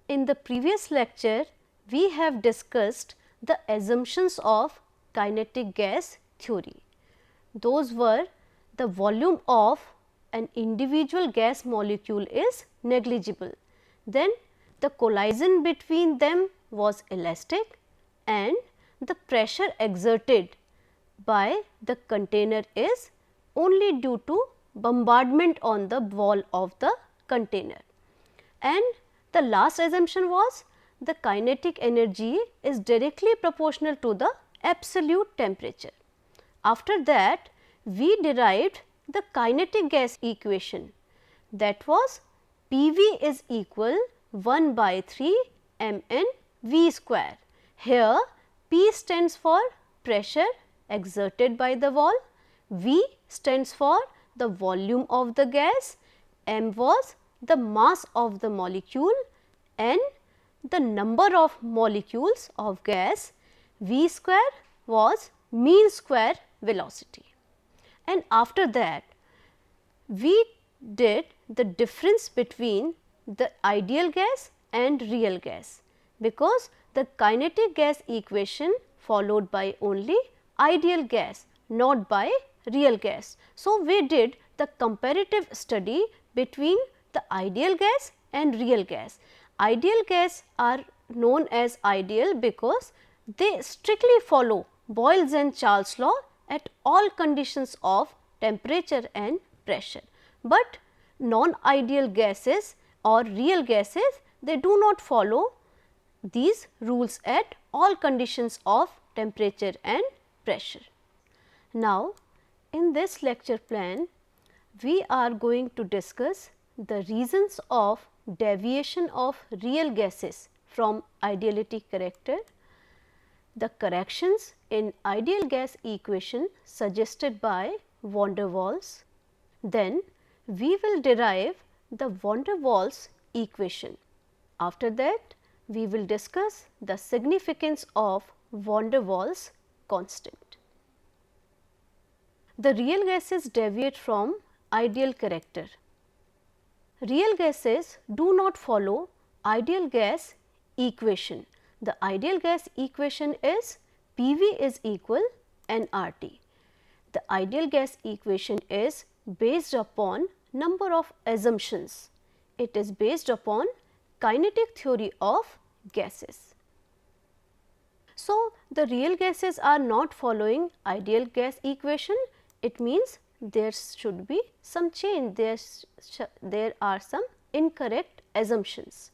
In the previous lecture, we have discussed the assumptions of kinetic gas theory. Those were the volume of an individual gas molecule is negligible. Then the collision between them was elastic and the pressure exerted by the container is only due to bombardment on the wall of the container. And the last assumption was the kinetic energy is directly proportional to the absolute temperature. After that, we derived the kinetic gas equation, that was PV is equal 1 by 3 mn V square. Here P stands for pressure exerted by the wall, V stands for the volume of the gas, m was the mass of the molecule, n the number of molecules of gas, V square was mean square velocity. And after that, we did the difference between the ideal gas and real gas, because the kinetic gas equation followed by only ideal gas, not by real gas. So, we did the comparative study between the ideal gas and real gas. Ideal gas are known as ideal because they strictly follow Boyle's and Charles' law at all conditions of temperature and pressure. But non-ideal gases or real gases, they do not follow these rules at all conditions of temperature and pressure. Now, in this lecture plan, we are going to discuss the reasons of deviation of real gases from ideality character, the corrections in ideal gas equation suggested by van der Waals. Then we will derive the van der Waals equation. After that, we will discuss the significance of van der Waals constant. The real gases deviate from ideal character. Real gases do not follow ideal gas equation. The ideal gas equation is PV is equal nRT. The ideal gas equation is based upon number of assumptions. It is based upon kinetic theory of gases. So, the real gases are not following ideal gas equation. It means there should be some change, there are some incorrect assumptions.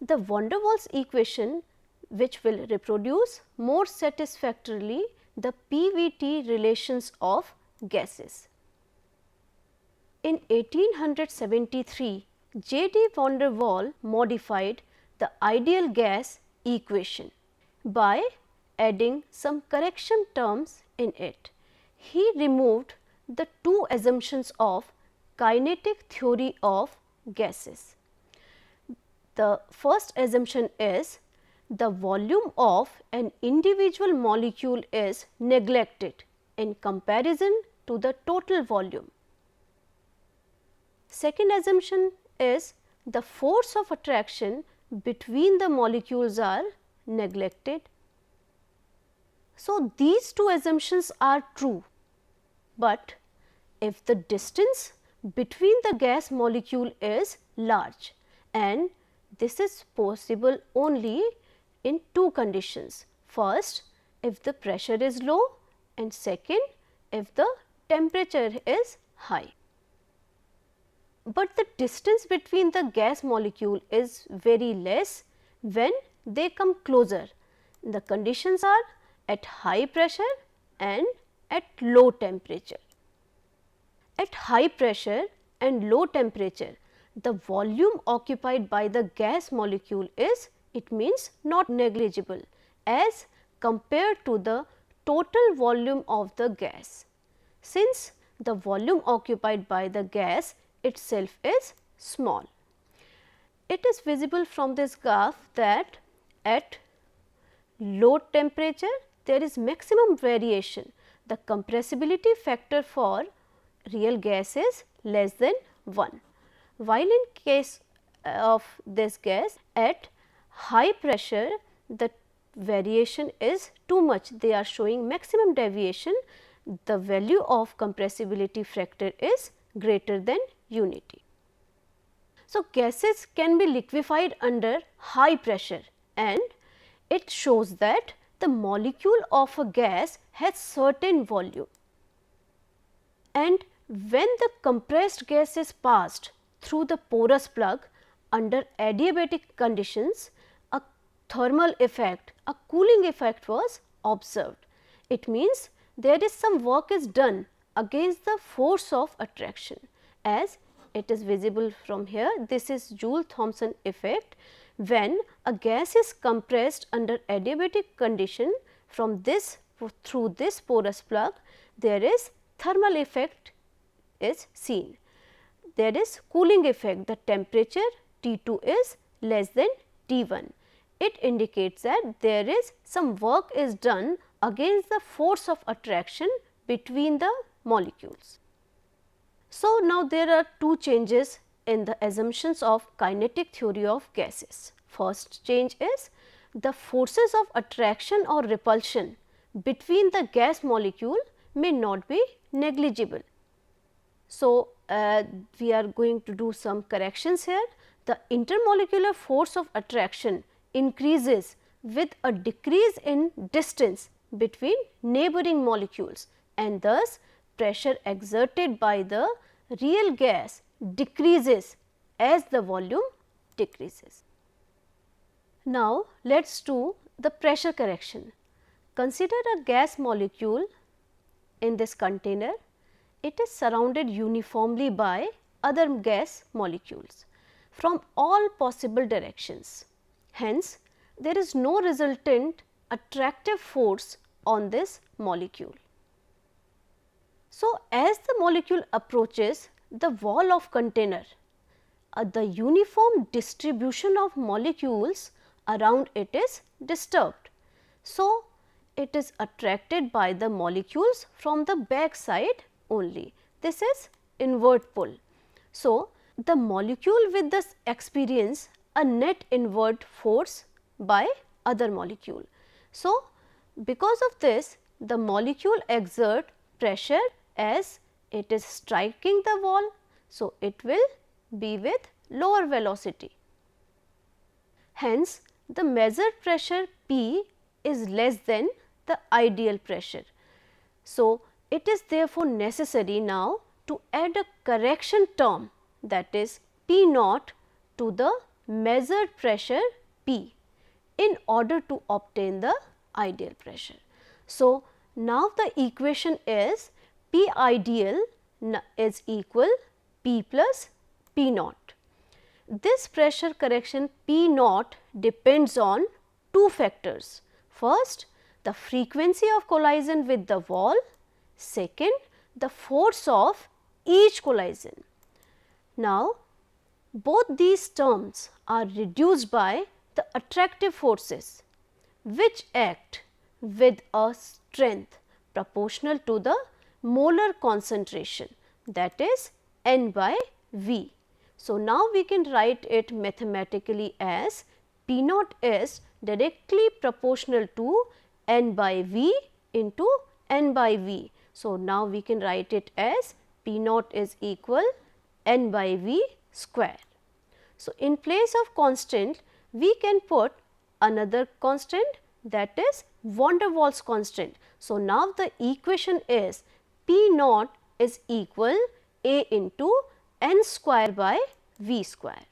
The van der Waals equation, which will reproduce more satisfactorily the PVT relations of gases. In 1873, J.D. van der Waal modified the ideal gas equation by adding some correction terms in it. He removed the two assumptions of kinetic theory of gases. The first assumption is the volume of an individual molecule is neglected in comparison to the total volume. Second assumption is the force of attraction between the molecules are neglected. So, these two assumptions are true, but if the distance between the gas molecule is large, and this is possible only in two conditions. First, if the pressure is low, and second, if the temperature is high. But the distance between the gas molecule is very less when they come closer. The conditions are at high pressure and at low temperature. At high pressure and low temperature, the volume occupied by the gas molecule is, it means, not negligible as compared to the total volume of the gas, since the volume occupied by the gas itself is small. It is visible from this graph that at low temperature there is maximum variation. The compressibility factor for real gas is less than 1, while in case of this gas at high pressure the variation is too much, they are showing maximum deviation, the value of compressibility factor is greater than unity. So, gases can be liquefied under high pressure, and it shows that the molecule of a gas has certain volume, and when the compressed gas is passed through the porous plug under adiabatic conditions, a thermal effect, a cooling effect was observed. It means there is some work is done against the force of attraction, as it is visible from here. This is Joule-Thomson effect. When a gas is compressed under adiabatic condition from this through this porous plug, there is thermal effect is seen. There is cooling effect, the temperature T2 is less than T1. It indicates that there is some work is done against the force of attraction between the molecules. So, now there are two changes in the assumptions of kinetic theory of gases. First change is the forces of attraction or repulsion between the gas molecule may not be negligible. So, we are going to do some corrections here. The intermolecular force of attraction increases with a decrease in distance between neighboring molecules, and thus pressure exerted by the real gas decreases as the volume decreases. Now, let us do the pressure correction. Consider a gas molecule in this container. It is surrounded uniformly by other gas molecules from all possible directions. Hence, there is no resultant attractive force on this molecule. So, as the molecule approaches the wall of container, the uniform distribution of molecules around it is disturbed. So, it is attracted by the molecules from the back side only. This is inward pull. So, the molecule with this experience a net inward force by other molecule. So, because of this the molecule exert pressure as it is striking the wall. So, it will be with lower velocity. Hence, the measured pressure P is less than the ideal pressure. So, it is therefore necessary now to add a correction term, that is P naught, to the measured pressure P in order to obtain the ideal pressure. So, now the equation is P ideal is equal P plus P naught. This pressure correction P naught depends on two factors. First, the frequency of collision with the wall. Second, the force of each collision. Now, both these terms are reduced by the attractive forces which act with a strength proportional to the molar concentration, that is N by V. So, now we can write it mathematically as P naught is directly proportional to N by V into N by V. So, now we can write it as P naught is equal N by V square. So, in place of constant we can put another constant, that is van der Waals constant. So, now the equation is P naught is equal A into N square by V square.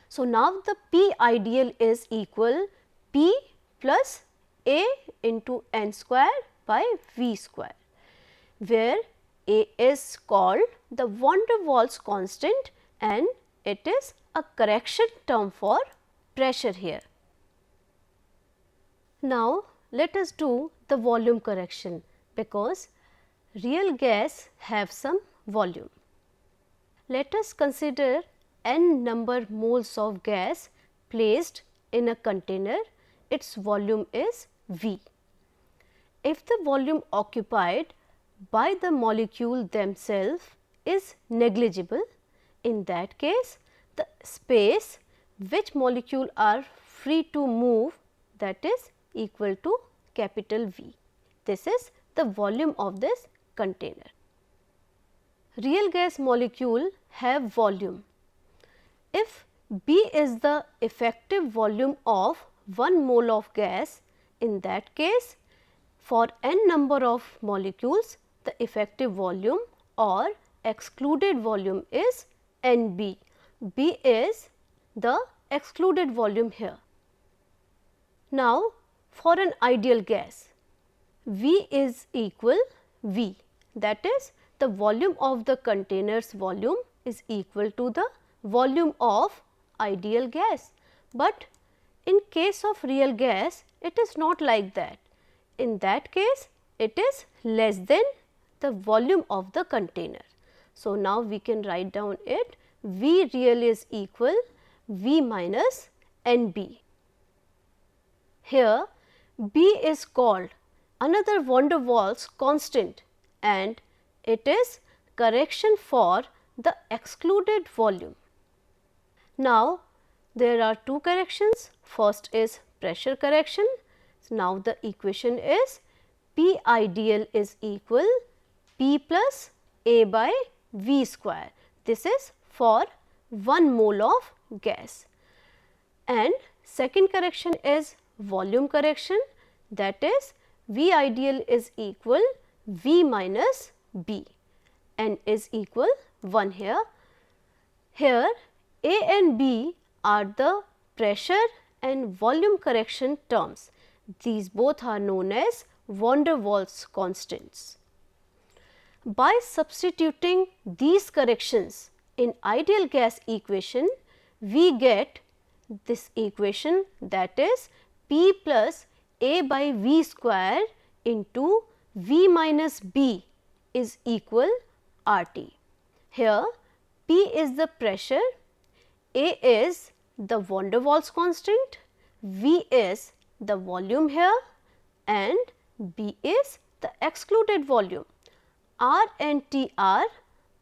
So, now the P ideal is equal P plus A into N square by V square, where A is called the van der Waals constant and it is a correction term for pressure here. Now, let us do the volume correction, because real gas have some volume. Let us consider n number moles of gas placed in a container, its volume is V. If the volume occupied by the molecule themselves is negligible, in that case the space which molecule are free to move, that is equal to capital V. This is the volume of this container. Real gas molecule have volume. If B is the effective volume of 1 mole of gas, in that case for n number of molecules the effective volume or excluded volume is NB. B is the excluded volume here. Now, for an ideal gas, V is equal V, that is the volume of the container's volume is equal to the volume of ideal gas. But in case of real gas, it is not like that. In that case, it is less than the volume of the container. So, now we can write down it V real is equal V minus NB. Here B is called another van der Waals constant and it is correction for the excluded volume. Now, there are two corrections. First is pressure correction. So, now the equation is P ideal is equal P plus A by V square. This is for 1 mole of gas. And second correction is volume correction, that is V ideal is equal V minus B, n is equal 1 here. Here A and B are the pressure and volume correction terms. These both are known as van der Waals constants. By substituting these corrections in ideal gas equation, we get this equation, that is P plus A by V square into V minus B is equal RT. Here P is the pressure, A is the van der Waals constant, V is the volume here and B is the excluded volume. R and T are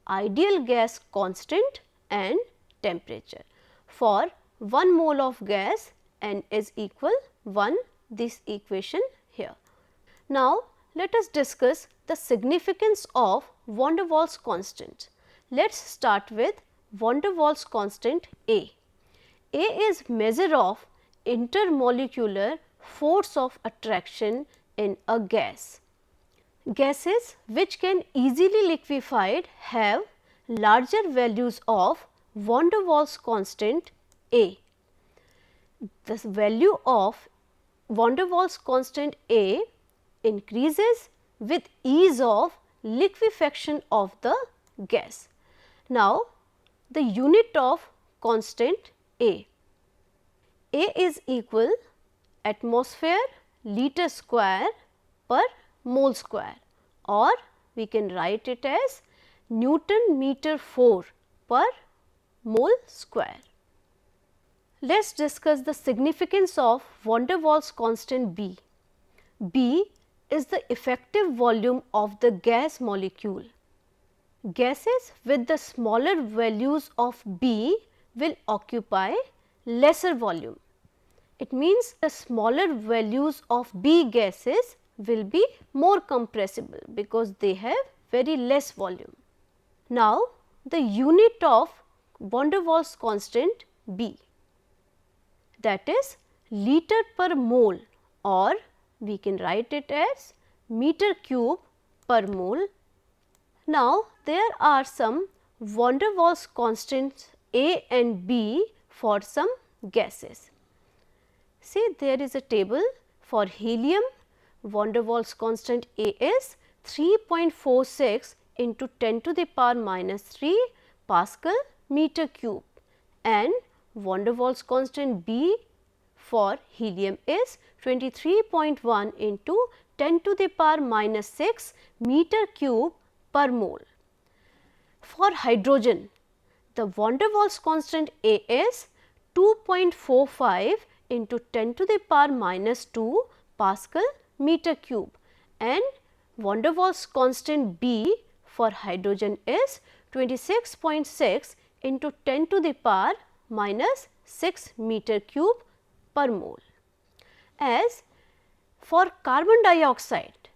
ideal gas constant and temperature. For 1 mole of gas, n is equal 1, this equation here. Now, let us discuss the significance of van der Waals constant. Let us start with van der Waals constant A. A is measure of intermolecular force of attraction in a gas. Gases which can easily liquefied have larger values of van der Waals constant A. The value of van der Waals constant A increases with ease of liquefaction of the gas. Now, the unit of constant A. A is equal atmosphere liter square per mole square, or we can write it as Newton meter 4 per mole square. Let us discuss the significance of van der Waals constant B. B is the effective volume of the gas molecule. Gases with the smaller values of B will occupy lesser volume. It means the smaller values of B gases will be more compressible because they have very less volume. Now, the unit of van der Waals constant B, that is liter per mole, or we can write it as meter cube per mole. Now, there are some van der Waals constants A and B for some gases. See, there is a table for helium. Van der Waals constant A is 3.46 into 10 to the power minus 3 Pascal meter cube, and van der Waals constant B for helium is 23.1 into 10 to the power minus 6 meter cube per mole. For hydrogen, the van der Waals constant A is 2.45 into 10 to the power minus 2 Pascal meter cube, and van der Waals constant B for hydrogen is 26.6 into 10 to the power minus 6 meter cube per mole. As for carbon dioxide,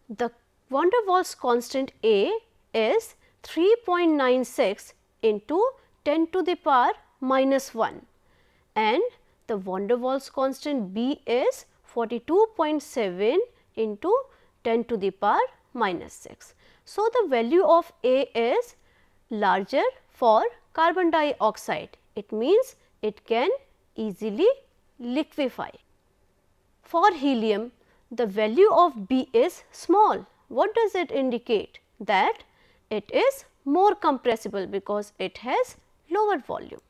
the van der Waals constant A is 3.96 into 10 to the power minus 1 and the van der Waals constant B is 42.7 into 10 to the power minus 6. So, the value of A is larger for carbon dioxide. It means it can easily liquefy. For helium, the value of B is small. What does it indicate? That it is more compressible because it has lower volume.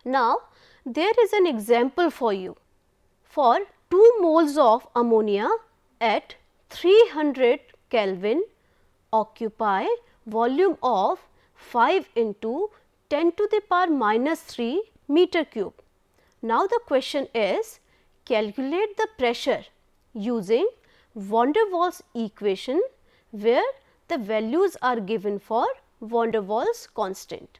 Now, there is an example for you. For 2 moles of ammonia at 300 Kelvin occupy volume of 5 into 10 to the power minus 3 meter cube. Now, the question is calculate the pressure using van der Waals equation where the values are given for van der Waals constant.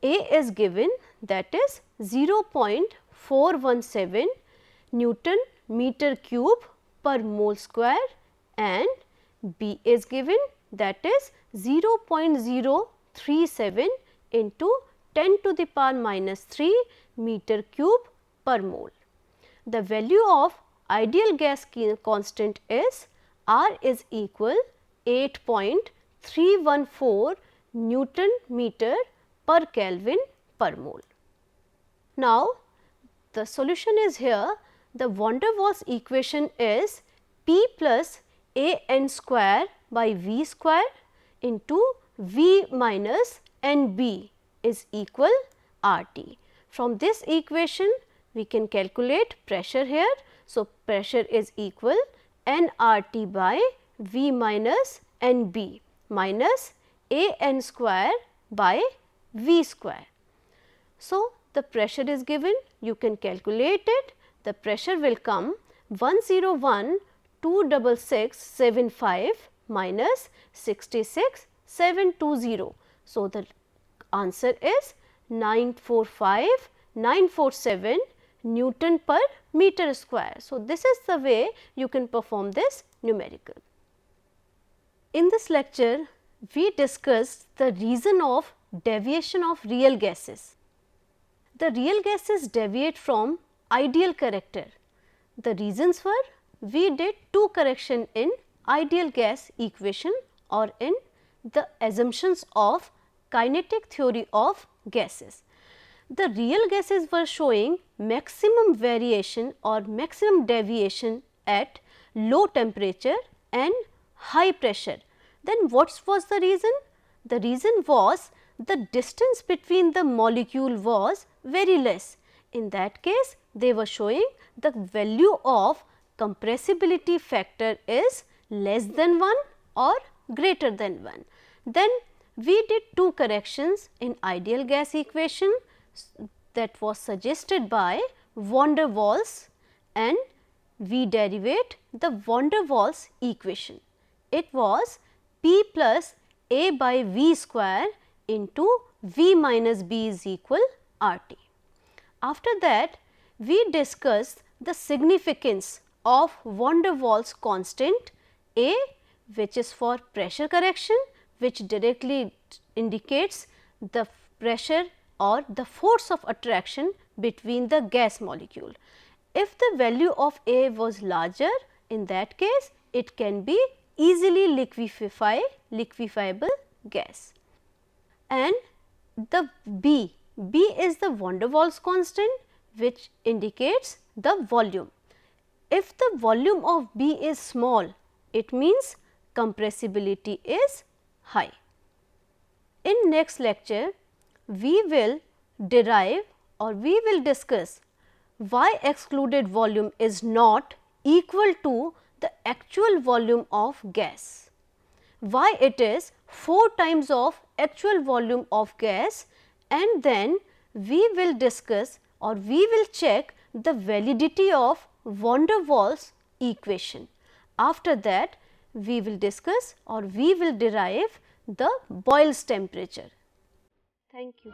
A is given, that is 0.417 Newton meter cube per mole square, and B is given, that is 0.037 into 10 to the power minus 3 meter cube per mole. The value of ideal gas constant is R is equal 8.314 Newton meter per Kelvin per mole. Now, the solution is here. The van der Waals equation is P plus A n square by V square into V minus N B is equal R T. From this equation, we can calculate pressure here. So, pressure is equal N R T by V minus N B minus A n square by V square. So, the pressure is given, you can calculate it. The pressure will come 101,266,75 minus 66,720. So, the answer is 945,947 Newton per meter square. So, this is the way you can perform this numerical. In this lecture, we discussed the reason of deviation of real gases. The real gases deviate from ideal character. The reasons were, we did 2 correction in ideal gas equation or in the assumptions of kinetic theory of gases. The real gases were showing maximum variation or maximum deviation at low temperature and high pressure. Then what was the reason? The reason was the distance between the molecule was very less. In that case, they were showing the value of compressibility factor is less than 1 or greater than 1. Then we did 2 corrections in ideal gas equation that was suggested by van der Waals, and we derivate the van der Waals equation. It was P plus A by V square into V minus B is equal R T. After that, we discussed the significance of van der Waals constant A, which is for pressure correction, which directly indicates the pressure or the force of attraction between the gas molecule. If the value of A was larger, in that case it can be easily liquefiable gas. And the B is the van der Waals constant, which indicates the volume. If the volume of B is small, it means compressibility is high. In next lecture, we will derive or we will discuss why excluded volume is not equal to the actual volume of gas, why it is 4 times of actual volume of gas, and then we will discuss or we will check the validity of van der Waals equation. After that, we will discuss or we will derive the Boyle's temperature. Thank you.